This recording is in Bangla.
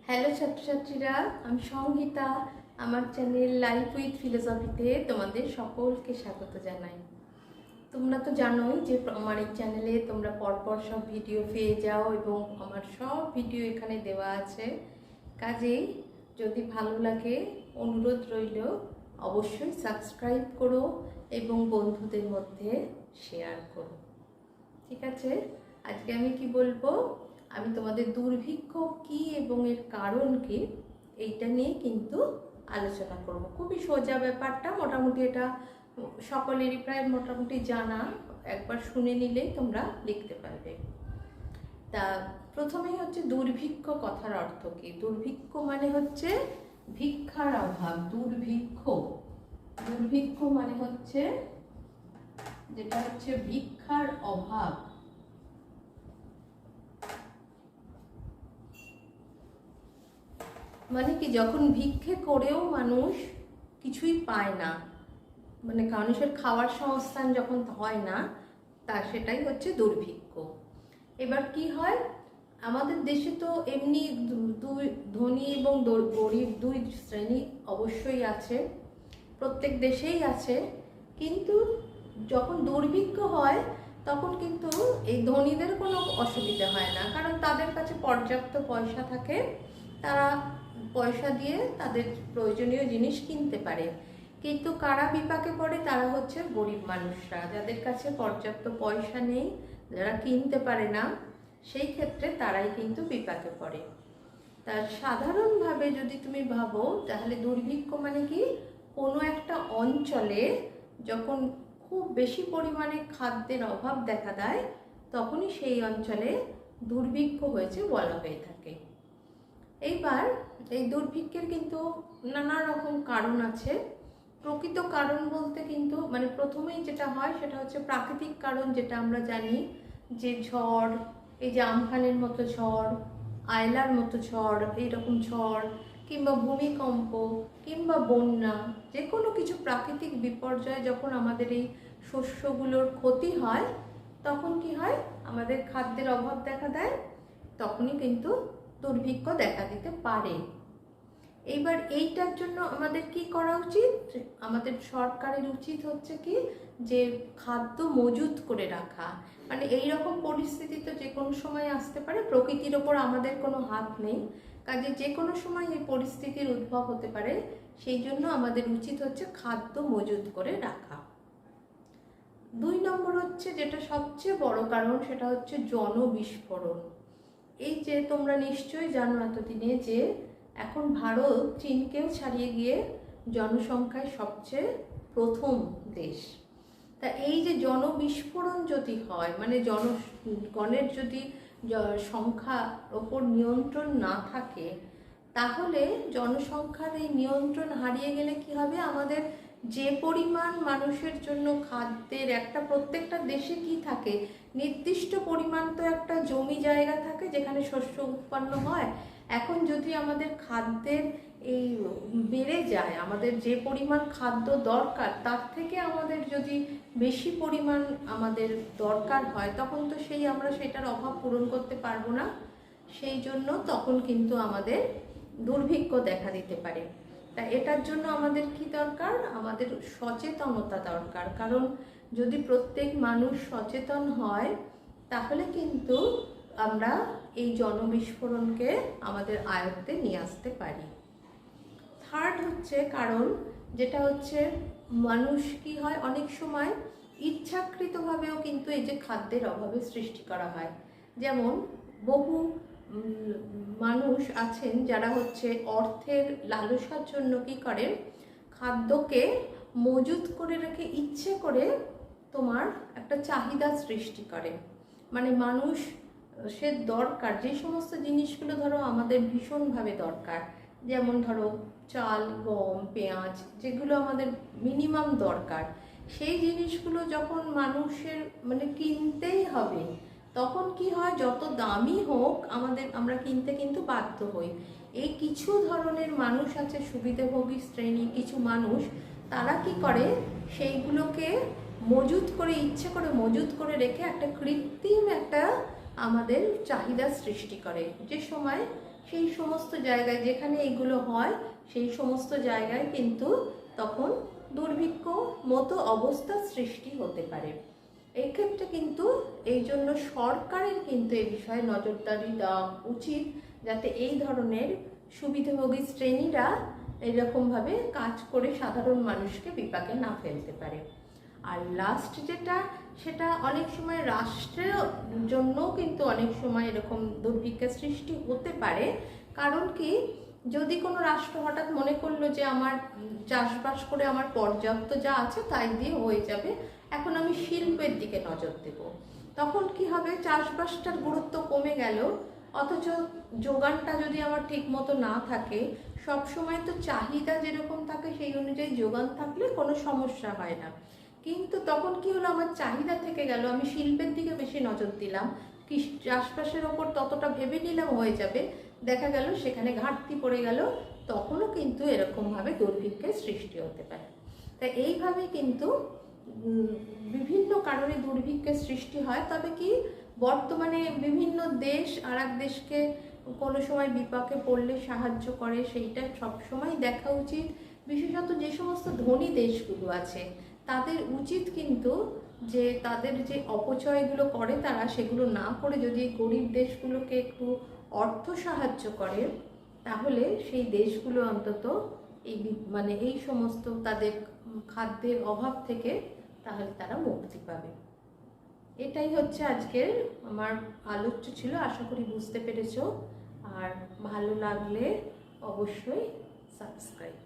হ্যালো ছাত্রছাত্রীরা, আমি সংহিতা। আমার চ্যানেল লাইফ উইথ ফিলোসফিতে তোমাদের সকলকে স্বাগত জানাই। তোমরা তো জানোই যে আমার এই চ্যানেলে তোমরা পরপর সব ভিডিও পেয়ে যাও এবং আমার সব ভিডিও এখানে দেওয়া আছে। কাজেই যদি ভালো লাগে অনুরোধ রইল অবশ্যই সাবস্ক্রাইব করো এবং বন্ধুদের মধ্যে শেয়ার করো। ঠিক আছে, আজকে আমি কি বলবো, আমি তোমাদের দুর্ভিক্ষ কি এবং এর কারণ কি এইটা নিয়ে কিন্তু আলোচনা করব। খুবই সোজা ব্যাপারটা, মোটামুটি এটা সকলেরই প্রায় মোটামুটি জানা, একবার শুনে নিলেই তোমরা লিখতে পারবে। তা প্রথমেই হচ্ছে দুর্ভিক্ষ কথার অর্থ কি। দুর্ভিক্ষ মানে হচ্ছে ভিক্ষার অভাব। দুর্ভিক্ষ দুর্ভিক্ষ মানে হচ্ছে যেটা হচ্ছে ভিক্ষার অভাব। মানে কি, যখন ভিক্ষে করেও মানুষ কিছুই পায় না, মানে মানুষের খাওয়ার সংস্থান যখন হয় না, তা সেটাই হচ্ছে দুর্ভিক্ষ। এবার কি হয়, আমাদের দেশে তো এমনি দুই ধনী এবং গরিব দুই শ্রেণী অবশ্যই আছে, প্রত্যেক দেশেই আছে। কিন্তু যখন দুর্ভিক্ষ হয় তখন কিন্তু এই ধনীদের কোনো অসুবিধা হয় না, কারণ তাদের কাছে পর্যাপ্ত পয়সা থাকে, তারা পয়সা দিয়ে তাদের প্রয়োজনীয় জিনিস কিনতে পারে। কিন্তু কারা বিপাকে পড়ে, তারা হচ্ছে গরিব মানুষরা, যাদের কাছে পর্যাপ্ত পয়সা নেই, যারা কিনতে পারে না, সেই ক্ষেত্রে তারাই কিন্তু বিপাকে পড়ে। তার সাধারণভাবে যদি তুমি ভাবো, তাহলে দুর্ভিক্ষ মানে কি, কোনো একটা অঞ্চলে যখন খুব বেশি পরিমাণে খাদ্যের অভাব দেখা দেয়, তখনই সেই অঞ্চলে দুর্ভিক্ষ হয়েছে বলা হয়ে থাকে। এইবার এই দুর্ভিক্ষের কিন্তু নানা রকম কারণ আছে। প্রকৃত কারণ বলতে কিন্তু মানে প্রথমেই যেটা হয় সেটা হচ্ছে প্রাকৃতিক কারণ, যেটা আমরা জানি যে ঝড়, এই যে আমফানের মতো ঝড়, আয়লার মতো ঝড়, এইরকম ঝড়, কিংবা ভূমিকম্প, কিংবা বন্যা, যে কোনো কিছু প্রাকৃতিক বিপর্যয় যখন আমাদের এই শস্যগুলোর ক্ষতি হয়, তখন কি হয়, আমাদের খাদ্যের অভাব দেখা দেয়, তখনই কিন্তু দুর্ভিক্ষ দেখা দিতে পারে। এইবার এইটার জন্য আমাদের কি করা উচিত, আমাদের সরকারের উচিত হচ্ছে কি, যে খাদ্য মজুত করে রাখা। মানে এই রকম পরিস্থিতি তো যে কোনো সময় আসতে পারে, প্রকৃতির ওপর আমাদের কোনো হাত নেই, কাজে যে কোনো সময় এই পরিস্থিতির উদ্ভব হতে পারে, সেই জন্য আমাদের উচিত হচ্ছে খাদ্য মজুত করে রাখা। 2 নম্বর হচ্ছে, যেটা সবচেয়ে বড় কারণ, সেটা হচ্ছে জনবিস্ফোরণ। এই যে তোমরা নিশ্চয়ই জানো এতদিনে যে এখন ভারত চীনকেও ছাড়িয়ে গিয়ে জনসংখ্যায় সবচেয়ে প্রথম দেশ। তা এই যে জনবিস্ফোরণ যদি হয়, মানে জনগণের যদি সংখ্যার ওপর নিয়ন্ত্রণ না থাকে, তাহলে জনসংখ্যার এই নিয়ন্ত্রণ হারিয়ে গেলে কি হবে, আমাদের যে পরিমাণ মানুষের জন্য খাদ্যের একটা, প্রত্যেকটা দেশে কি থাকে, নির্দিষ্ট পরিমাণ তো একটা জমি জায়গা থাকে যেখানে শস্য উৎপন্ন হয়। এখন যদি আমাদের খাদ্যের এই বেড়ে যায়, আমাদের যে পরিমাণ খাদ্য দরকার তার থেকে আমাদের যদি বেশি পরিমাণ আমাদের দরকার হয়, তখন তো আমরা সেটার অভাব পূরণ করতে পারবো না। সেই জন্য তখন কিন্তু আমাদের দুর্ভিক্ষ দেখা দিতে পারে। তা এটার জন্য আমাদের কি দরকার, আমাদের সচেতনতা দরকার। কারণ যদি প্রত্যেক মানুষ সচেতন হয়, তাহলে কিন্তু আমরা এই জনবিস্ফোরণকে আমাদের আয়ত্তে নিয়ে আসতে পারি। থার্ড হচ্ছে কারণ, যেটা হচ্ছে মানুষ কি হয়, অনেক সময় ইচ্ছাকৃতভাবেও কিন্তু এই যে খাদ্যের অভাবের সৃষ্টি করা হয়। যেমন বহু মানুষ আছেন যারা হচ্ছে অর্থের লালসার জন্য কি করেন, খাদ্যকে মজুত করে রেখে ইচ্ছে করে তোমার একটা চাহিদা সৃষ্টি করে। মানে মানুষ সে দরকার যে সমস্ত জিনিসগুলো ধরো আমাদের ভীষণভাবে দরকার, যেমন ধরো চাল, গম, পেঁয়াজ, যেগুলো আমাদের মিনিমাম দরকার, সেই জিনিসগুলো যখন মানুষের মানে কিনতেই হবে, তখন কি হয়, যত দামি হোক আমরা কিনতে কিন্তু বাধ্য হই। এই কিছু ধরনের মানুষ আছে, সুবিধাভোগী শ্রেণী কিছু মানুষ, তারা কি করে, সেইগুলোকে মজুত করে, ইচ্ছে করে মজুত করে রেখে একটা কৃত্রিম একটা আমাদের চাহিদা সৃষ্টি করে, যে সময় সেই সমস্ত জায়গায় যেখানে এগুলো হয় সেই সমস্ত জায়গায় কিন্তু তখন দুর্ভিক্ষ মতো অবস্থা সৃষ্টি হতে পারে। এই ক্ষেত্রে কিন্তু এই জন্য সরকারের কিন্তু এই বিষয়ে নজরদারি দেওয়া উচিত, যাতে এই ধরনের সুবিধাভোগী শ্রেণীরা এরকমভাবে কাজ করে সাধারণ মানুষকে বিপাকে না ফেলতে পারে। আর লাস্ট যেটা, সেটা অনেক সময় রাষ্ট্রের জন্যও কিন্তু অনেক সময় এরকম দুর্ভিক্ষের সৃষ্টি হতে পারে। কারণ কি, যদি কোনো রাষ্ট্র হঠাৎ মনে করলো যে আমার চাষবাস করে আমার পর্যাপ্ত যা আছে তাই দিয়ে হয়ে যাবে, এখন আমি শিল্পের দিকে নজর দেব, তখন কি হবে, চাষবাসটার গুরুত্ব কমে গেল। অথচ যোগানটা যদি আমার ঠিক মতো না থাকে, সব সময় তো চাহিদা যেরকম থাকে সেই অনুযায়ী যোগান থাকলে কোনো সমস্যা হয় না। কিন্তু তখন কি হলো, আমার চাহিদা থেকে গেল, আমি শিল্পের দিকে বেশি নজর দিলাম, চাষবাসের ওপর ততটা ভেবে নিলাম হয়ে যাবে, দেখা গেল সেখানে ঘাটতি পড়ে গেল, তখনও কিন্তু এরকমভাবে দুর্ভিক্ষের সৃষ্টি হতে পারে। তাই এইভাবে কিন্তু বিভিন্ন কারণে দুর্ভিক্ষের সৃষ্টি হয়। তবে কি, বর্তমানে বিভিন্ন দেশ আর এক দেশকে কোনো সময় বিপাকে পড়লে সাহায্য করে, সেইটা সবসময় দেখা উচিত। বিশেষত যে সমস্ত ধনী দেশগুলো আছে তাদের উচিত কিন্তু যে তাদের যে অপচয়গুলো করে তারা সেগুলো না করে যদি গরিব দেশগুলোকে একটু অর্থ সাহায্য করে, তাহলে সেই দেশগুলো অন্তত এই এই সমস্ত তাদের খাদ্যের অভাব থেকে তাহলে তারা মুক্তি পাবে। এটাই হচ্ছে আজকের আমার আলোচ্য ছিল। আশা করি বুঝতে পেরেছো। আর ভালো লাগলে অবশ্যই সাবস্ক্রাইব।